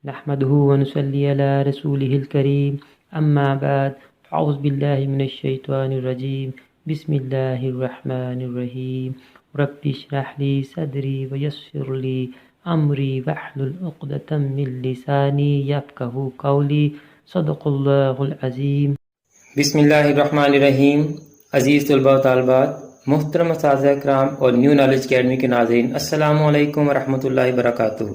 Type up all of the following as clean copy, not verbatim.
نحمده ونصلي على رسوله الكريم أما بعد أعوذ بالله من الشيطان الرجيم بسم الله الرحمن الرحيم رب اشرح لي صدري ويسر لي أمري واحلل عقدة من لساني يفقهوا قولي صدق الله العظيم. بسم اللہ الرحمن الرحیم. عزیز طلباء و طالبات، محترم اساتذہ کرام اور نیو نالج اکیڈمی کے ناظرین، السلام علیکم ورحمۃ اللہ وبرکاتہ.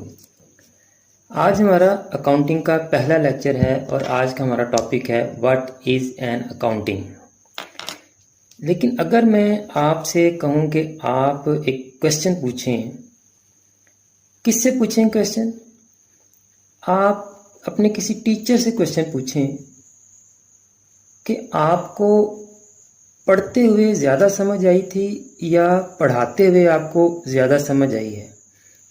آج ہمارا اکاؤنٹنگ کا پہلا لیکچر ہے اور آج کا ہمارا ٹاپک ہے واٹ از این اکاؤنٹنگ. لیکن اگر میں آپ سے کہوں کہ آپ ایک کوشچن پوچھیں، کس سے پوچھیں کوشچن؟ آپ اپنے کسی ٹیچر سے کوشچن پوچھیں کہ آپ کو پڑھتے ہوئے زیادہ سمجھ آئی تھی یا پڑھاتے ہوئے آپ کو زیادہ سمجھ آئی ہے.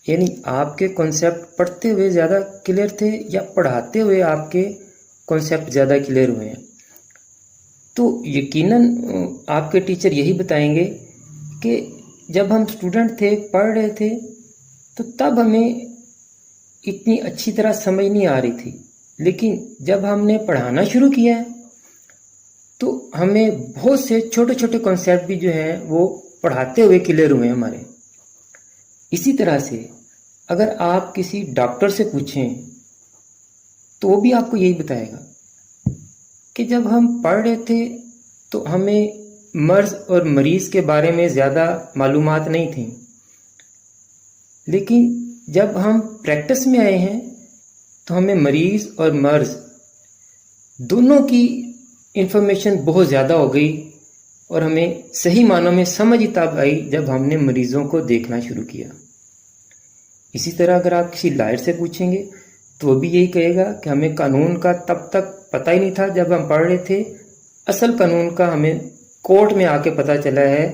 یعنی آپ کے کنسیپٹ پڑھتے ہوئے زیادہ کلیئر تھے یا پڑھاتے ہوئے آپ کے کنسیپٹ زیادہ کلیئر ہوئے ہیں. تو یقیناً آپ کے ٹیچر یہی بتائیں گے کہ جب ہم اسٹوڈنٹ تھے، پڑھ رہے تھے، تو تب ہمیں اتنی اچھی طرح سمجھ نہیں آ رہی تھی، لیکن جب ہم نے پڑھانا شروع کیا ہے تو ہمیں بہت سے چھوٹے چھوٹے کنسیپٹ بھی جو ہیں وہ پڑھاتے ہوئے کلیئر ہوئے ہیں ہمارے. اسی طرح سے اگر آپ کسی ڈاکٹر سے پوچھیں تو وہ بھی آپ کو یہی بتائے گا کہ جب ہم پڑھ رہے تھے تو ہمیں مرض اور مریض کے بارے میں زیادہ معلومات نہیں تھیں، لیکن جب ہم پریکٹس میں آئے ہیں تو ہمیں مریض اور مرض دونوں کی انفارمیشن بہت زیادہ ہو گئی اور ہمیں صحیح معنوں میں سمجھ تب آئی جب ہم نے مریضوں کو دیکھنا شروع کیا. اسی طرح اگر آپ کسی لائر سے پوچھیں گے تو وہ بھی یہی کہے گا کہ ہمیں قانون کا تب تک پتہ ہی نہیں تھا جب ہم پڑھ رہے تھے، اصل قانون کا ہمیں کورٹ میں آ کے پتہ چلا ہے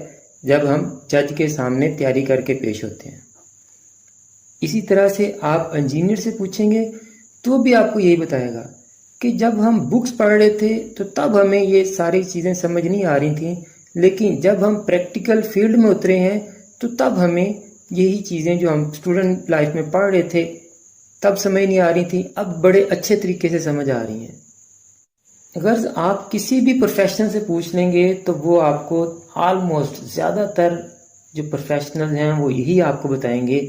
جب ہم جج کے سامنے تیاری کر کے پیش ہوتے ہیں. اسی طرح سے آپ انجینئر سے پوچھیں گے تو وہ بھی آپ کو یہی بتائے گا کہ جب ہم بکس پڑھ رہے تھے تو تب ہمیں یہ ساری چیزیں سمجھ نہیں آ رہی تھیں، لیکن جب ہم پریکٹیکل فیلڈ میں اترے ہیں تو تب ہمیں یہی چیزیں جو ہم اسٹوڈنٹ لائف میں پڑھ رہے تھے تب سمجھ نہیں آ رہی تھیں، اب بڑے اچھے طریقے سے سمجھ آ رہی ہیں. اگر آپ کسی بھی پروفیشنل سے پوچھ لیں گے تو وہ آپ کو آلموسٹ زیادہ تر جو پروفیشنل ہیں وہ یہی آپ کو بتائیں گے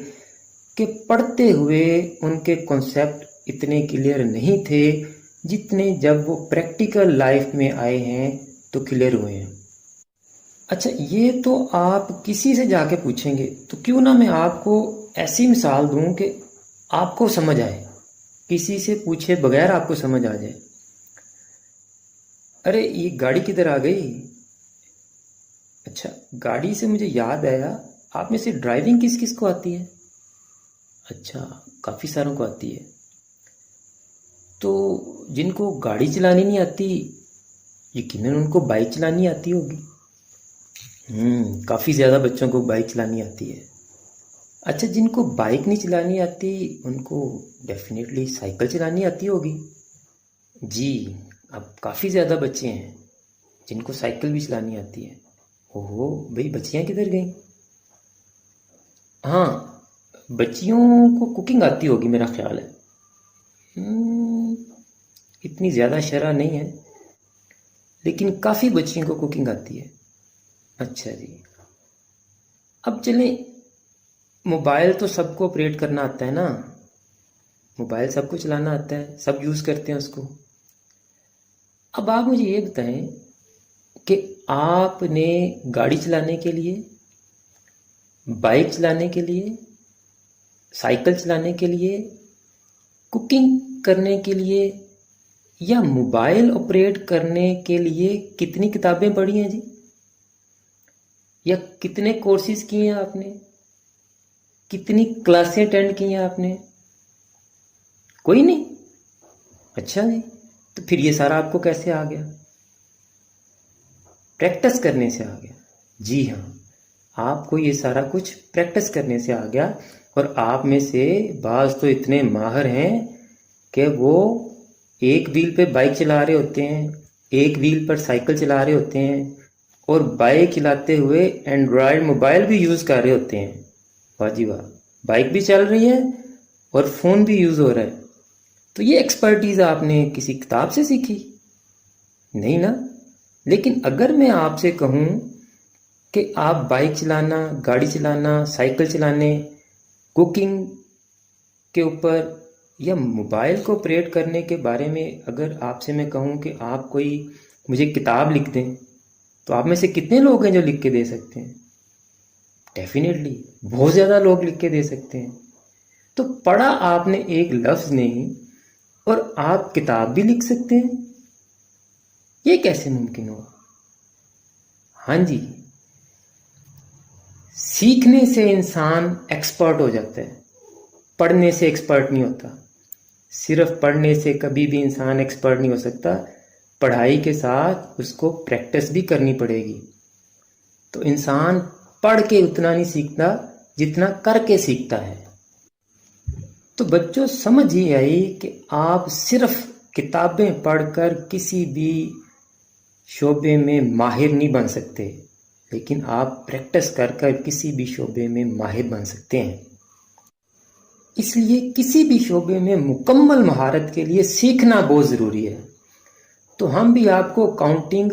کہ پڑھتے ہوئے ان کے کنسیپٹ اتنے کلیئر نہیں تھے جتنے جب وہ پریکٹیکل لائف میں آئے ہیں تو کلیئر ہوئے ہیں. اچھا، یہ تو آپ کسی سے جا کے پوچھیں گے، تو کیوں نہ میں آپ کو ایسی مثال دوں کہ آپ کو سمجھ آئے، کسی سے پوچھے بغیر آپ کو سمجھ آ جائے. ارے یہ گاڑی کدھر آ گئی؟ اچھا، گاڑی سے مجھے یاد آیا، آپ میں سے ڈرائیونگ کس کس کو آتی ہے؟ اچھا، کافی ساروں کو آتی ہے. تو جن کو گاڑی چلانی نہیں آتی یقیناً ان کو بائک چلانی آتی ہوگی. کافی زیادہ بچوں کو بائک چلانی آتی ہے. اچھا، جن کو بائک نہیں چلانی آتی ان کو ڈیفینیٹلی سائیکل چلانی آتی ہوگی. جی، اب کافی زیادہ بچے ہیں جن کو سائیکل بھی چلانی آتی ہے. اوہو بھئی، بچیاں کدھر گئیں؟ ہاں، بچیوں کو کوکنگ آتی ہوگی میرا خیال ہے. اتنی زیادہ شرح نہیں ہے لیکن کافی بچیوں کو کوکنگ آتی ہے. اچھا جی، اب چلیں، موبائل تو سب کو آپریٹ کرنا آتا ہے نا، موبائل سب کو چلانا آتا ہے، سب یوز کرتے ہیں اس کو. اب آپ مجھے یہ بتائیں کہ آپ نے گاڑی چلانے کے لیے، بائک چلانے کے لیے، سائیکل چلانے کے لیے، کوکنگ کرنے کے لیے یا موبائل آپریٹ کرنے کے لیے کتنی کتابیں پڑھی ہیں جی؟ یا کتنے کورسز کیے ہیں آپ نے؟ کتنی کلاسیں اٹینڈ کی ہیں آپ نے؟ کوئی نہیں. اچھا جی، تو پھر یہ سارا آپ کو کیسے آ گیا؟ پریکٹس کرنے سے آ گیا. جی ہاں، آپ کو یہ سارا کچھ پریکٹس کرنے سے آ گیا. اور آپ میں سے بعض تو اتنے ماہر ہیں کہ وہ ایک ویل پہ بائک چلا رہے ہوتے ہیں، ایک ویل پر سائیکل چلا رہے ہوتے ہیں، اور بائک چلاتے ہوئے اینڈرائڈ موبائل بھی یوز کر رہے ہوتے ہیں. واہ جی واہ، بائک بھی چل رہی ہے اور فون بھی یوز ہو رہا ہے. تو یہ ایکسپرٹیز آپ نے کسی کتاب سے سیکھی؟ نہیں نا. لیکن اگر میں آپ سے کہوں کہ آپ بائک چلانا، گاڑی چلانا، سائیکل چلانے، کوکنگ کے اوپر یا موبائل کو آپریٹ کرنے کے بارے میں اگر آپ سے میں کہوں کہ آپ کوئی مجھے کتاب لکھ دیں، تو آپ میں سے کتنے لوگ ہیں جو لکھ کے دے سکتے ہیں؟ ڈیفینیٹلی بہت زیادہ لوگ لکھ کے دے سکتے ہیں. تو پڑھا آپ نے ایک لفظ نہیں اور آپ کتاب بھی لکھ سکتے ہیں، یہ کیسے ممکن ہوا؟ ہاں جی، سیکھنے سے انسان ایکسپرٹ ہو جاتا ہے، پڑھنے سے ایکسپرٹ نہیں ہوتا. صرف پڑھنے سے کبھی بھی انسان ایکسپرٹ نہیں ہو سکتا، پڑھائی کے ساتھ اس کو پریکٹس بھی کرنی پڑے گی. تو انسان پڑھ کے اتنا نہیں سیکھتا جتنا کر کے سیکھتا ہے. تو بچوں سمجھ ہی آئی کہ آپ صرف کتابیں پڑھ کر کسی بھی شعبے میں ماہر نہیں بن سکتے، لیکن آپ پریکٹس کر کر کسی بھی شعبے میں ماہر بن سکتے ہیں. اس لیے کسی بھی شعبے میں مکمل مہارت کے لیے سیکھنا بہت ضروری ہے. تو ہم بھی آپ کو کاؤنٹنگ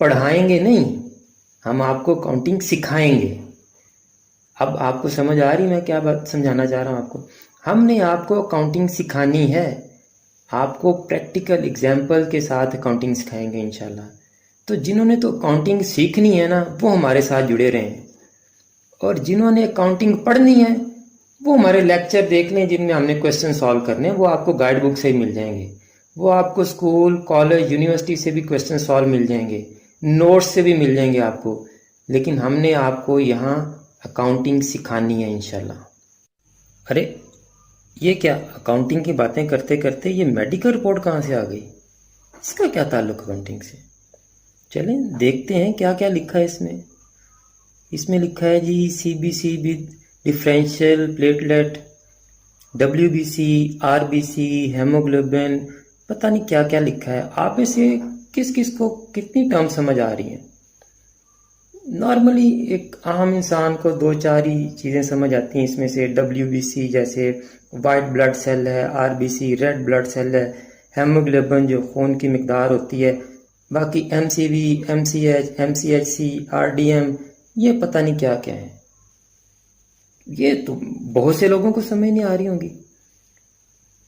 پڑھائیں گے نہیں، ہم آپ کو کاؤنٹنگ سکھائیں گے. اب آپ کو سمجھ آ رہی میں کیا بات سمجھانا چاہ رہا ہوں آپ کو؟ ہم نے آپ کو اکاؤنٹنگ سکھانی ہے، آپ کو پریکٹیکل ایگزامپل کے ساتھ اکاؤنٹنگ سکھائیں گے انشاءاللہ. تو جنہوں نے تو اکاؤنٹنگ سیکھنی ہے نا، وہ ہمارے ساتھ جڑے رہیں، اور جنہوں نے اکاؤنٹنگ پڑھنی ہے وہ ہمارے لیکچر دیکھ لیں جن میں ہم نے کویسچن سالو کرنے ہیں. وہ آپ کو گائیڈ بک سے ہی مل جائیں گے، وہ آپ کو اسکول، کالج، یونیورسٹی سے بھی کویسچن سالو مل جائیں گے، نوٹس سے بھی مل جائیں گے آپ کو. لیکن ہم نے آپ کو یہاں اکاؤنٹنگ سکھانی ہے انشاءاللہ. ارے یہ کیا اکاؤنٹنگ کی باتیں کرتے کرتے یہ میڈیکل رپورٹ کہاں سے آ گئی؟ اس کا کیا تعلق اکاؤنٹنگ سے؟ چلیں دیکھتے ہیں کیا کیا لکھا ہے اس میں. اس میں لکھا ہے جی C B C with differential platelet, W B C, R B C, haemoglobin, پتہ نہیں کیا کیا لکھا ہے. آپ میں سے کس کس کو کتنی ٹرم سمجھ آ رہی ہیں؟ نارملی ایک عام انسان کو دو چار ہی چیزیں سمجھ آتی ہیں اس میں سے. ڈبلیو بی سی جیسے وائٹ بلڈ سیل ہے، R B C red blood cell ہے، ہیموگلوبن جو خون کی مقدار ہوتی ہے، باقی M C V, M C H, M C H C, R D M, یہ پتہ نہیں کیا کیا ہے. یہ تو بہت سے لوگوں کو سمجھ نہیں آ رہی ہوں گی.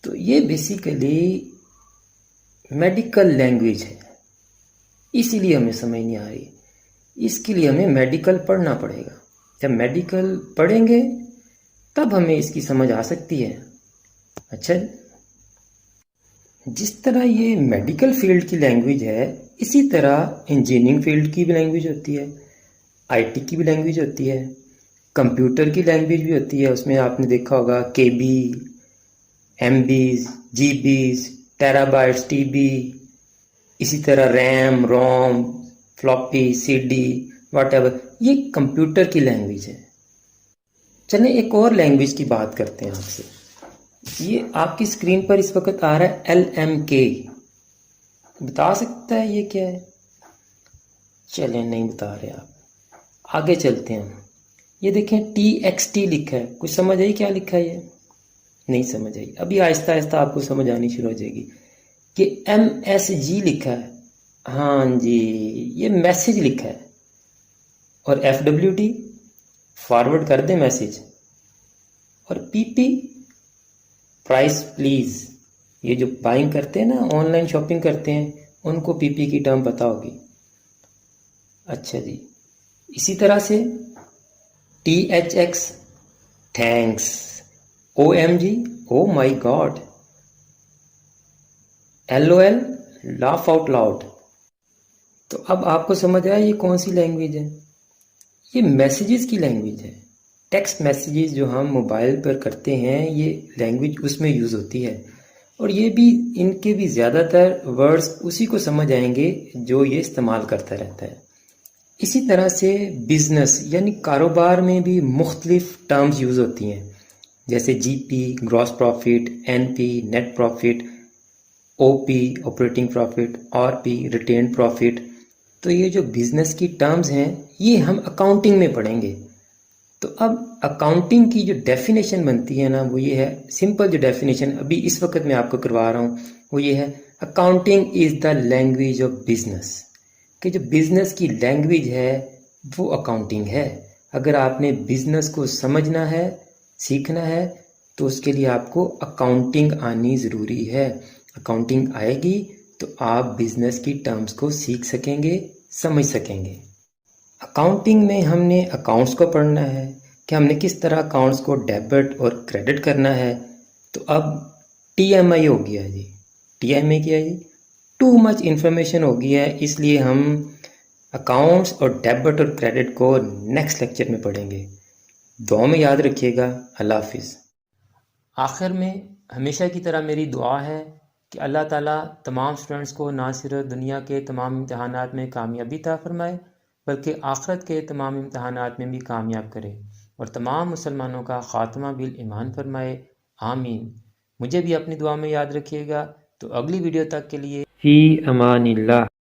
تو یہ بیسیکلی میڈیکل لینگویج ہے، اسی لیے ہمیں سمجھ نہیں آ رہی. اس کے لیے ہمیں میڈیکل پڑھنا پڑے گا. جب میڈیکل پڑھیں گے تب ہمیں اس کی سمجھ آ سکتی ہے. اچھا، جس طرح یہ میڈیکل فیلڈ کی لینگویج ہے، اسی طرح انجینئرنگ فیلڈ کی بھی لینگویج ہوتی ہے، آئی ٹی کی بھی لینگویج ہوتی ہے، کمپیوٹر کی لینگویج بھی ہوتی ہے. اس میں آپ نے دیکھا ہوگا K B, M Bs, G Bs, terabytes, T B, اسی طرح RAM, ROM, floppy, C D, whatever, یہ کمپیوٹر کی لینگویج ہے. چلیں ایک اور لینگویج کی بات کرتے ہیں آپ سے. یہ آپ کی اسکرین پر اس وقت آ رہا ہے ایل ایم کے. بتا سکتا ہے یہ کیا ہے؟ چلیں نہیں بتا رہے آپ، آگے چلتے ہیں. یہ دیکھیں ٹی ایکس ٹی لکھا ہے، کچھ سمجھ آئی کیا لکھا ہے؟ یہ نہیں سمجھ آئی. ابھی آہستہ آہستہ آپ کو سمجھ آنی شروع ہو جائے گی. کہ ایم ایس جی لکھا ہے، ہاں جی یہ میسج لکھا ہے. اور ایف ڈبلیو ٹی فارورڈ کر دیں میسج. اور پی پی پرائس پلیز، یہ جو بائنگ کرتے ہیں نا، آن لائن شاپنگ کرتے ہیں، ان کو پی پی کی ٹرم پتہ ہوگی. اچھا جی، اسی طرح سے T H X thanks, O M G oh my God, L O L laugh out loud. تو اب آپ کو سمجھ آیا یہ کون سی لینگویج ہے؟ یہ میسیجز کی لینگویج ہے. ٹیکسٹ میسیجز جو ہم موبائل پر کرتے ہیں، یہ لینگویج اس میں یوز ہوتی ہے. اور یہ بھی ان کے بھی زیادہ تر ورڈز اسی کو سمجھ آئیں گے جو یہ استعمال کرتا رہتا ہے. اسی طرح سے بزنس یعنی کاروبار میں بھی مختلف ٹرمز یوز ہوتی ہیں، جیسے G P gross profit, N P net profit, O P operating profit, R P retained profit. تو یہ جو بزنس کی ٹرمز ہیں یہ ہم اکاؤنٹنگ میں پڑھیں گے. تو اب اکاؤنٹنگ کی جو ڈیفینیشن بنتی ہے نا وہ یہ ہے، سمپل جو ڈیفینیشن ابھی اس وقت میں آپ کو کروا رہا ہوں وہ یہ ہے، accounting is the language of business, کہ جو بزنس کی لینگویج ہے وہ اکاؤنٹنگ ہے۔ اگر آپ نے بزنس کو سمجھنا ہے، سیکھنا ہے، تو اس کے لیے آپ کو اکاؤنٹنگ آنی ضروری ہے۔ اکاؤنٹنگ آئے گی تو آپ بزنس کی ٹرمز کو سیکھ سکیں گے، سمجھ سکیں گے۔ اکاؤنٹنگ میں ہم نے اکاؤنٹس کو پڑھنا ہے کہ ہم نے کس طرح اکاؤنٹس کو ڈیبٹ اور کریڈٹ کرنا ہے۔ تو اب ٹی ایم آئی ہو گیا جی، ٹی ایم آئی کیا ہے جی، ٹو مچ انفارمیشن ہو گیا ہے، اس لیے ہم اکاؤنٹس اور ڈیبٹ اور کریڈٹ کو نیکسٹ لیکچر میں پڑھیں گے۔ دعا میں یاد رکھیے گا۔ اللہ حافظ۔ آخر میں ہمیشہ کی طرح میری دعا ہے کہ اللہ تعالیٰ تمام اسٹوڈنٹس کو نہ صرف دنیا کے تمام امتحانات میں کامیابی عطا فرمائے بلکہ آخرت کے تمام امتحانات میں بھی کامیاب کرے اور تمام مسلمانوں کا خاتمہ بالایمان فرمائے، آمین۔ مجھے بھی اپنی دعا میں یاد رکھیے گا۔ تو اگلی ویڈیو تک کے لیے فی امان اللہ۔